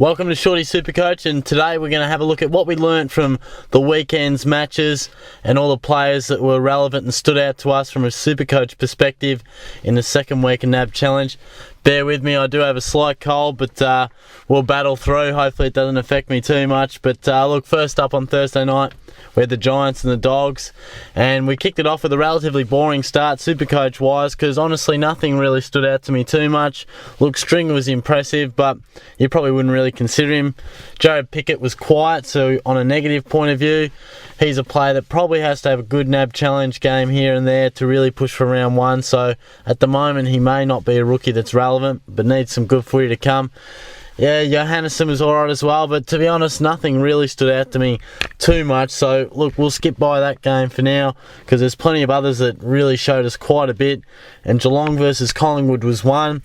Welcome to Shorty SuperCoach, and today we're going to have a look at what we learnt from the weekend's matches and all the players that were relevant and stood out to us from a SuperCoach perspective in the second week of NAB Challenge. Bear with me, I do have a slight cold, but we'll battle through. Hopefully it doesn't affect me too much. But look, first up on Thursday night, we had the Giants and the Dogs, and we kicked it off with a relatively boring start SuperCoach-wise, because honestly nothing really stood out to me too much. Look, Stringer was impressive, but you probably wouldn't really consider him. Jared Pickett was quiet, so on a negative point of view, he's a player that probably has to have a good NAB Challenge game here and there to really push for round one. So at the moment, he may not be a rookie that's relevant, but needs some good footy to come. Yeah, Johannesson was alright as well, but to be honest, nothing really stood out to me too much. So look, we'll skip by that game for now, because there's plenty of others that really showed us quite a bit. And Geelong versus Collingwood was one.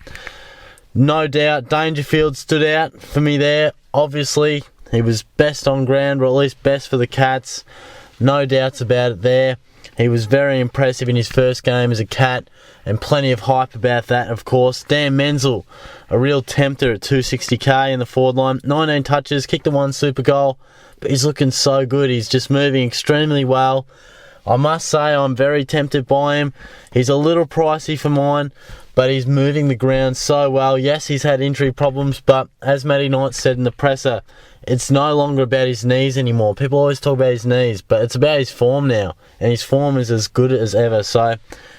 No doubt, Dangerfield stood out for me there. Obviously, he was best on ground, or at least best for the Cats. No doubts about it there. He was very impressive in his first game as a Cat, and plenty of hype about that, of course. Dan Menzel, a real tempter at 260k in the forward line. 19 touches, kicked the one super goal, but he's looking so good. He's just moving extremely well. I must say I'm very tempted by him. He's a little pricey for mine, but he's moving the ground so well. Yes, he's had injury problems, but as Matty Knight said in the presser, it's no longer about his knees anymore. People always talk about his knees, but it's about his form now, and his form is as good as ever. So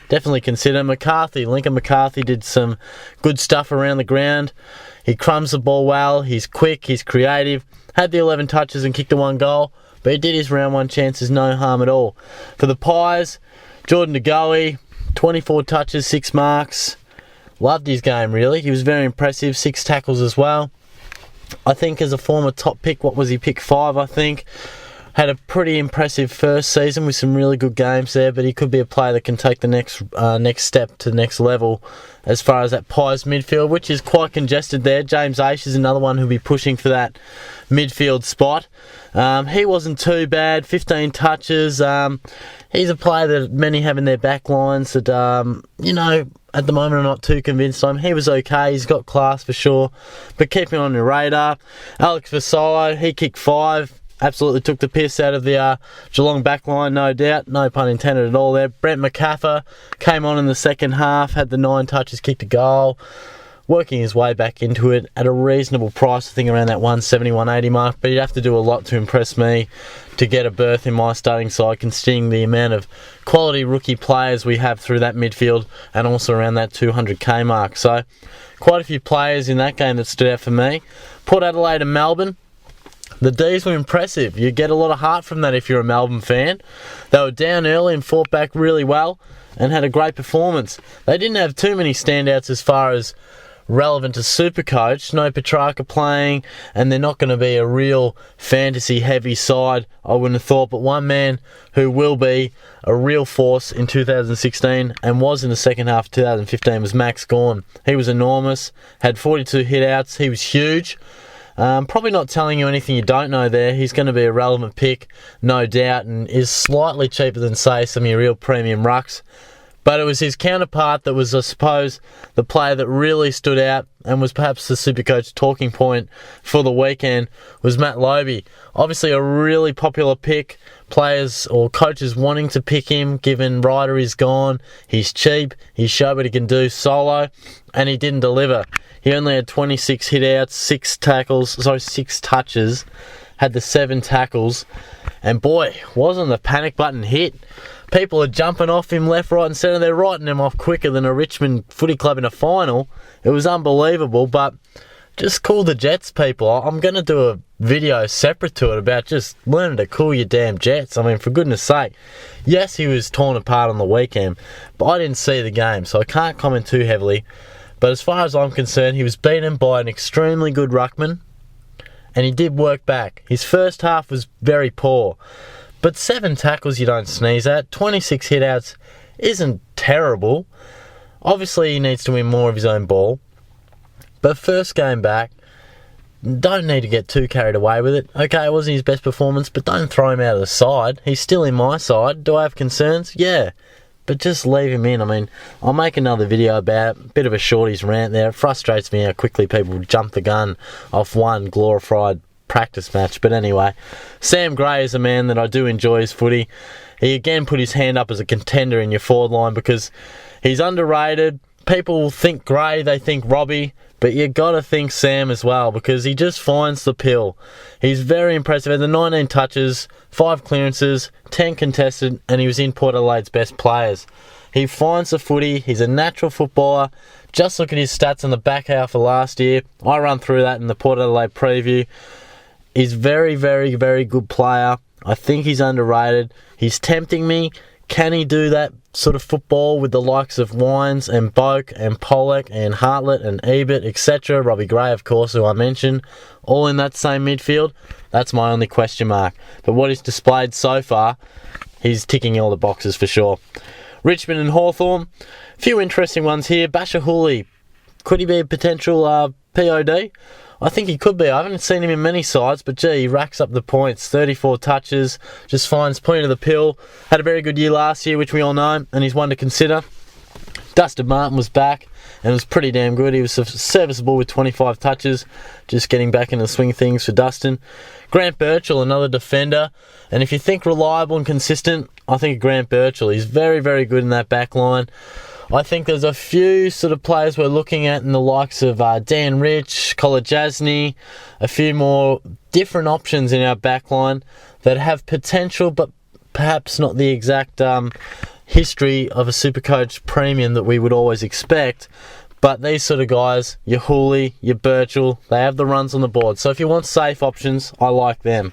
definitely consider Lincoln McCarthy did some good stuff around the ground. He crumbs the ball well, he's quick, he's creative, had the 11 touches and kicked the one goal, but he did his round one chances no harm at all. For the Pies, Jordan De Goey, 24 touches, 6 marks. Loved his game, really. He was very impressive, 6 tackles as well. I think as a former top pick, what was he, pick 5, I think. Had a pretty impressive first season with some really good games there, but he could be a player that can take the next step to the next level as far as that Pies midfield, which is quite congested there. James Aish is another one who'll be pushing for that midfield spot. He wasn't too bad, 15 touches. He's a player that many have in their back lines that, at the moment I'm not too convinced on him. He was okay, he's got class for sure, but keep him on your radar. Alex Vassallo, he kicked 5. Absolutely took the piss out of the Geelong backline, no doubt. No pun intended at all there. Brent McCaffer came on in the second half, had the 9 touches, kicked a goal. Working his way back into it at a reasonable price, I think around that 170, 180 mark. But he'd have to do a lot to impress me to get a berth in my starting side, considering the amount of quality rookie players we have through that midfield and also around that 200k mark. So quite a few players in that game that stood out for me. Port Adelaide and Melbourne. The D's were impressive. You get a lot of heart from that if you're a Melbourne fan. They were down early and fought back really well and had a great performance. They didn't have too many standouts as far as relevant to SuperCoach. No Petrarca playing, and they're not going to be a real fantasy-heavy side, I wouldn't have thought. But one man who will be a real force in 2016 and was in the second half of 2015 was Max Gawn. He was enormous, had 42 hit-outs. He was huge. Probably not telling you anything you don't know there. He's going to be a relevant pick, no doubt, and is slightly cheaper than, say, some of your real premium rucks. But it was his counterpart that was, I suppose, the player that really stood out and was perhaps the SuperCoach talking point for the weekend, was Matt Lobbe. Obviously a really popular pick. Players or coaches wanting to pick him, given Ryder is gone. He's cheap. He showed what he can do solo, and he didn't deliver. He only had 26 hit-outs, 6 touches, had the 7 tackles, and boy, wasn't the panic button hit. People are jumping off him left, right and centre. They're writing him off quicker than a Richmond footy club in a final. It was unbelievable, but just cool the Jets, people. I'm going to do a video separate to it about just learning to cool your damn Jets. I mean, for goodness sake. Yes, he was torn apart on the weekend, but I didn't see the game, so I can't comment too heavily. But as far as I'm concerned, he was beaten by an extremely good ruckman, and he did work back. His first half was very poor, but 7 tackles you don't sneeze at. 26 hit-outs isn't terrible. Obviously, he needs to win more of his own ball, but first game back, don't need to get too carried away with it. Okay, it wasn't his best performance, but don't throw him out of the side. He's still in my side. Do I have concerns? Yeah. but just leave him in. I mean, I'll make another video about it. Bit of a shorties rant there. It frustrates me how quickly people jump the gun off one glorified practice match. But anyway, Sam Gray is a man that I do enjoy his footy. He again put his hand up as a contender in your forward line because he's underrated. People think Gray, they think Robbie, but you got to think Sam as well because he just finds the pill. He's very impressive. Had the 19 touches, 5 clearances, 10 contested, and he was in Port Adelaide's best players. He finds the footy. He's a natural footballer. Just look at his stats in the back half of last year. I run through that in the Port Adelaide preview. He's very, very, very good player. I think he's underrated. He's tempting me. Can he do that sort of football with the likes of Wines and Boak and Pollock and Hartlett and Ebert, etc.? Robbie Gray, of course, who I mentioned, all in that same midfield? That's my only question mark. But what he's displayed so far, he's ticking all the boxes for sure. Richmond and Hawthorn, a few interesting ones here. Basher Hooley, could he be a potential POD? I think he could be. I haven't seen him in many sides, but gee, he racks up the points. 34 touches, just finds plenty of the pill. Had a very good year last year, which we all know, and he's one to consider. Dustin Martin was back and was pretty damn good. He was serviceable with 25 touches, just getting back into the swing of things for Dustin. Grant Birchall, another defender, and if you think reliable and consistent, I think Grant Birchall. He's very, very good in that back line. I think there's a few sort of players we're looking at in the likes of Dan Rich, Kolajasny, a few more different options in our backline that have potential, but perhaps not the exact history of a SuperCoach premium that we would always expect. But these sort of guys, your Hooley, your Birchall, they have the runs on the board. So if you want safe options, I like them.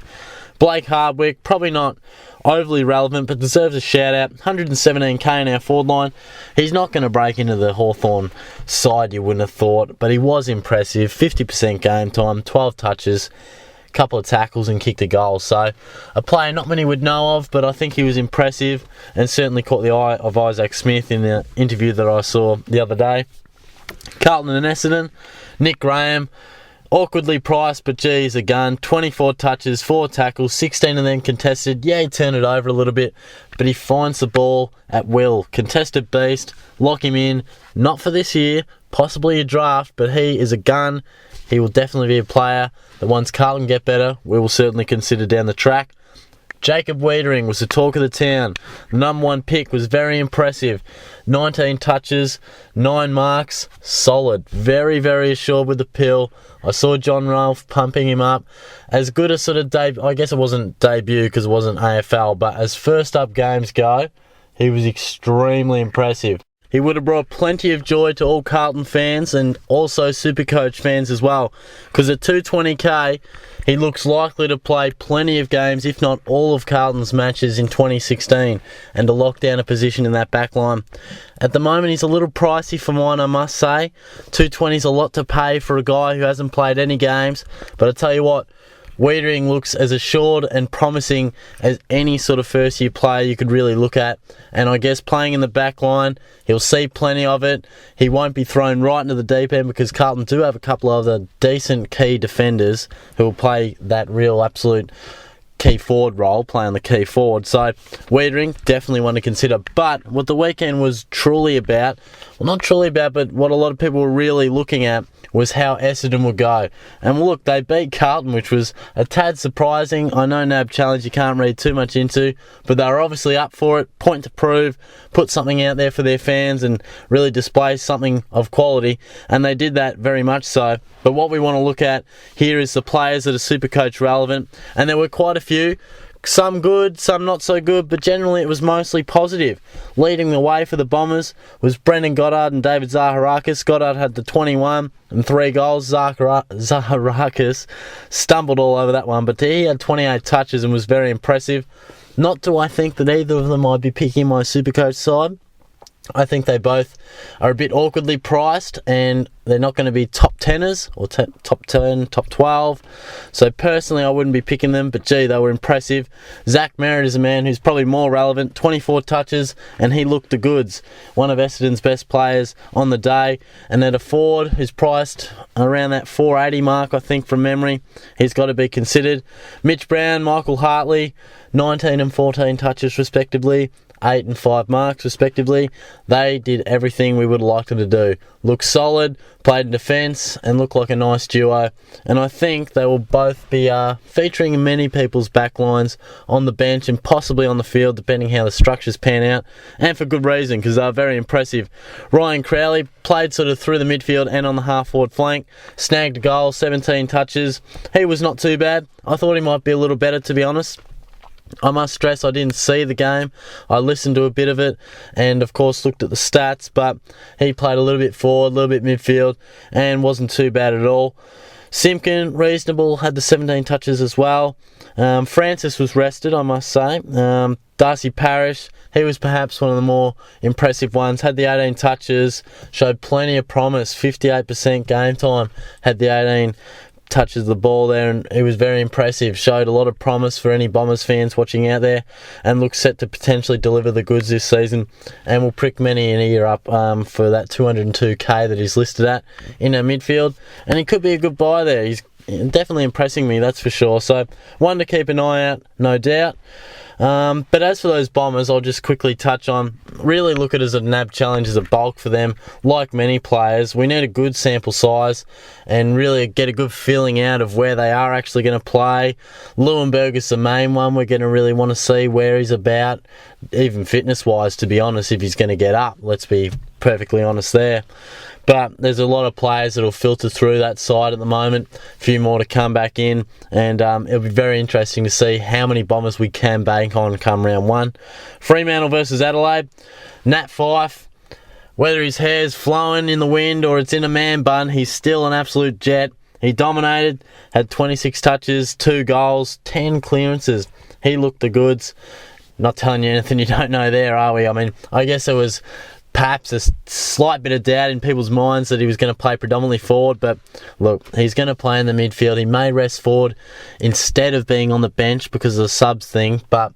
Blake Hardwick, probably not overly relevant, but deserves a shout out. 117k in our forward line. He's not going to break into the Hawthorn side, you wouldn't have thought, but he was impressive. 50% game time, 12 touches, couple of tackles and kicked a goal. So a player not many would know of, but I think he was impressive and certainly caught the eye of Isaac Smith in the interview that I saw the other day. Carlton and Essendon, Nick Graham, awkwardly priced, but geez, a gun. 24 touches, 4 tackles, 16 of them contested. Yeah, he turned it over a little bit, but he finds the ball at will. Contested beast, lock him in. Not for this year, possibly a draft, but he is a gun. He will definitely be a player that once Carlton get better, we will certainly consider down the track. Jacob Wiedering was the talk of the town. The number 1 pick was very impressive. 19 touches, 9 marks, solid. Very, very assured with the pill. I saw John Ralph pumping him up. As good a sort of debut, I guess it wasn't debut because it wasn't AFL, but as first up games go, he was extremely impressive. He would have brought plenty of joy to all Carlton fans and also SuperCoach fans as well, because at 220k, he looks likely to play plenty of games, if not all of Carlton's matches in 2016, and to lock down a position in that back line. At the moment, he's a little pricey for mine, I must say. 220 is a lot to pay for a guy who hasn't played any games, but I tell you what, Wiedering looks as assured and promising as any sort of first-year player you could really look at. And I guess playing in the back line, he'll see plenty of it. He won't be thrown right into the deep end because Carlton do have a couple of other decent key defenders who will play that real absolute key forward role, play on the key forward. So Wiedering, definitely one to consider. But what the weekend was truly about, well, not truly about, but what a lot of people were really looking at was how Essendon would go. And look, they beat Carlton, which was a tad surprising. I know NAB Challenge you can't read too much into, but they were obviously up for it, point to prove, put something out there for their fans and really display something of quality, and they did that very much so. But what we want to look at here is the players that are SuperCoach relevant, and there were quite a few. Some good, some not so good, but generally it was mostly positive. Leading the way for the Bombers was Brendan Goddard and David Zaharakis. Goddard had the 21 and 3 goals. Zaharakis stumbled all over that one, but he had 28 touches and was very impressive. Not do I think that either of them I'd be picking my SuperCoach side. I think they both are a bit awkwardly priced and they're not going to be top 10ers or top 10, top 12. So personally I wouldn't be picking them, but gee, they were impressive. Zach Merritt is a man who's probably more relevant, 24 touches, and he looked the goods. One of Essendon's best players on the day. And at a forward who's priced around that 480 mark, I think, from memory, he's got to be considered. Mitch Brown, Michael Hartley, 19 and 14 touches respectively. 8 and 5 marks respectively. They did everything we would have liked them to do. Looked solid, played in defence, and looked like a nice duo. And I think they will both be featuring in many people's backlines on the bench and possibly on the field, depending how the structures pan out, and for good reason, because they are very impressive. Ryan Crowley played sort of through the midfield and on the half-forward flank, snagged a goal, 17 touches. He was not too bad. I thought he might be a little better, to be honest. I must stress I didn't see the game. I listened to a bit of it and of course looked at the stats, but he played a little bit forward, a little bit midfield, and wasn't too bad at all. Simpkin, reasonable, had the 17 touches as well. Francis was rested, I must say. Darcy Parish, he was perhaps one of the more impressive ones, had the 18 touches, showed plenty of promise, 58% game time, had the 18 touches of the ball there, and he was very impressive, showed a lot of promise for any Bombers fans watching out there, and looks set to potentially deliver the goods this season, and will prick many an ear up for that 202k that he's listed at in our midfield, and he could be a good buy there. He's definitely impressing me, that's for sure, so one to keep an eye out, no doubt. But as for those Bombers, I'll just quickly touch on, really look at it as a NAB challenge as a bulk for them. Like many players, we need a good sample size and really get a good feeling out of where they are actually going to play. Leuenberg is the main one. We're going to really want to see where he's about, even fitness-wise, to be honest, if he's going to get up. Let's be perfectly honest there. But there's a lot of players that will filter through that side at the moment. A few more to come back in. And it'll be very interesting to see how many Bombers we can bank on come round one. Fremantle versus Adelaide. Nat Fyfe, whether his hair's flowing in the wind or it's in a man bun, he's still an absolute jet. He dominated, had 26 touches, 2 goals, 10 clearances. He looked the goods. Not telling you anything you don't know there, are we? I mean, I guess it was perhaps a slight bit of doubt in people's minds that he was going to play predominantly forward, but look, he's going to play in the midfield. He may rest forward instead of being on the bench because of the subs thing, but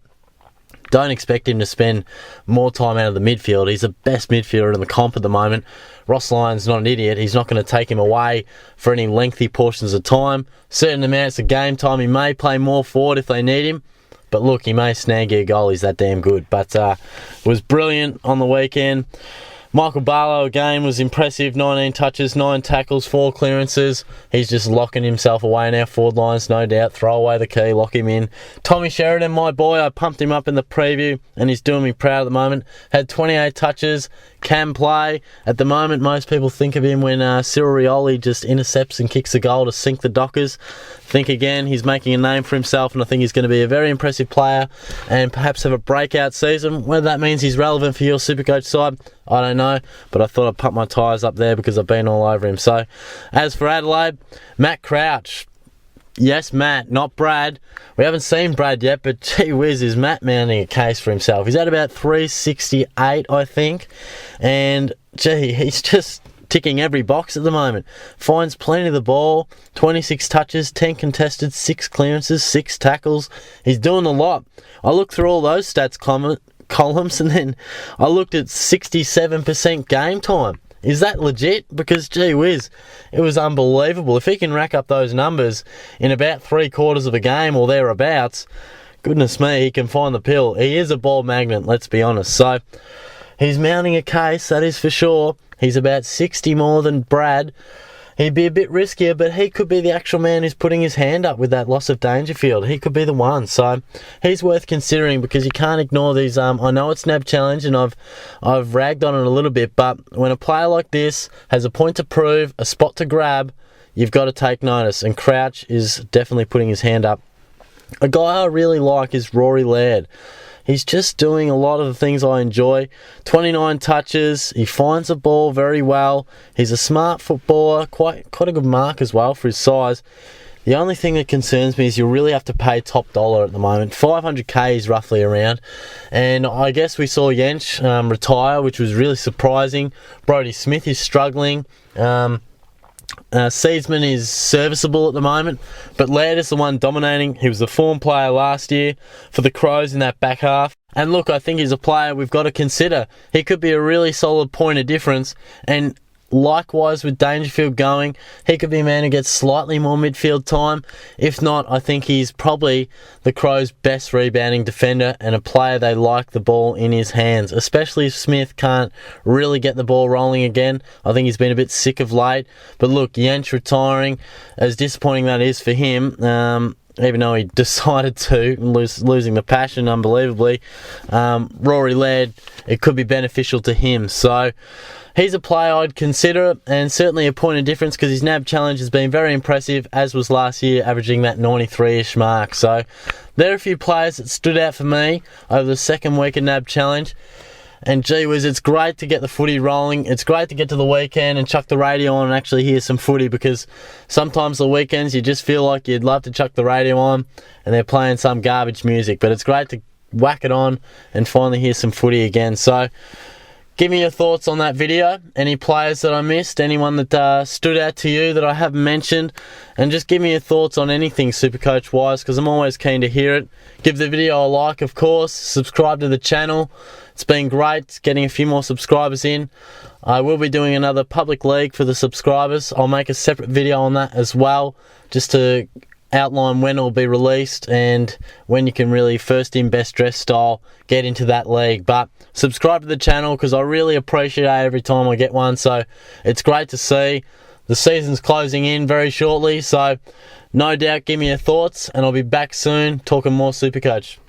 don't expect him to spend more time out of the midfield. He's the best midfielder in the comp at the moment. Ross Lyon's not an idiot. He's not going to take him away for any lengthy portions of time. Certain amounts of game time, he may play more forward if they need him. But look, he may snag you a goal. He's that damn good. But was brilliant on the weekend. Michael Barlow again was impressive. 19 touches, 9 tackles, 4 clearances. He's just locking himself away in our forward lines, no doubt. Throw away the key, lock him in. Tommy Sheridan, my boy, I pumped him up in the preview and he's doing me proud at the moment. Had 28 touches, can play. At the moment, most people think of him when Cyril Rioli just intercepts and kicks a goal to sink the Dockers. Think again, he's making a name for himself and I think he's going to be a very impressive player and perhaps have a breakout season. Whether that means he's relevant for your SuperCoach side, I don't know, but I thought I'd pump my tyres up there because I've been all over him. So, as for Adelaide, Matt Crouch. Yes, Matt, not Brad. We haven't seen Brad yet, but gee whiz, is Matt mounting a case for himself. He's at about 368, I think, and gee, he's just ticking every box at the moment. Finds plenty of the ball, 26 touches, 10 contested, 6 clearances, 6 tackles. He's doing a lot. I looked through all those stats columns and then I looked at 67% game time. Is that legit? Because gee whiz, it was unbelievable. If he can rack up those numbers in about 3/4 of a game or thereabouts, goodness me, he can find the pill. He is a ball magnet, let's be honest. So he's mounting a case, that is for sure. He's about 60 more than Brad. He'd be a bit riskier, but he could be the actual man who's putting his hand up with that loss of Dangerfield. He could be the one. So he's worth considering because you can't ignore these. I know it's NAB challenge and I've ragged on it a little bit, but when a player like this has a point to prove, a spot to grab, you've got to take notice. And Crouch is definitely putting his hand up. A guy I really like is Rory Laird. He's just doing a lot of the things I enjoy. 29 touches. He finds the ball very well. He's a smart footballer. Quite a good mark as well for his size. The only thing that concerns me is you'll really have to pay top dollar at the moment. 500k is roughly around. And I guess we saw Jensch retire, which was really surprising. Brodie Smith is struggling. Seedsman is serviceable at the moment, but Laird is the one dominating. He was the form player last year for the Crows in that back half. And look, I think he's a player we've got to consider. He could be a really solid point of difference. And likewise with Dangerfield going, he could be a man who gets slightly more midfield time. If not, I think he's probably the Crows' best rebounding defender and a player they like the ball in his hands, especially if Smith can't really get the ball rolling again. I think he's been a bit sick of late. But look, Jensch retiring, as disappointing that is for him, even though he decided to, losing the passion unbelievably, Rory Laird, it could be beneficial to him. So he's a player I'd consider, and certainly a point of difference because his NAB challenge has been very impressive, as was last year, averaging that 93-ish mark. So there are a few players that stood out for me over the second week of NAB challenge. And gee whiz, it's great to get the footy rolling. It's great to get to the weekend and chuck the radio on and actually hear some footy, because sometimes the weekends you just feel like you'd love to chuck the radio on and they're playing some garbage music. But it's great to whack it on and finally hear some footy again. So give me your thoughts on that video. Any players that I missed? Anyone that stood out to you that I haven't mentioned? And just give me your thoughts on anything SuperCoach-wise, because I'm always keen to hear it. Give the video a like, of course. Subscribe to the channel. It's been great getting a few more subscribers in. I will be doing another public league for the subscribers. I'll make a separate video on that as well, just to outline when it will be released and when you can really first in best dress style get into that league. But subscribe to the channel because I really appreciate it every time I get one. So it's great to see. The season's closing in very shortly, so no doubt give me your thoughts and I'll be back soon talking more SuperCoach.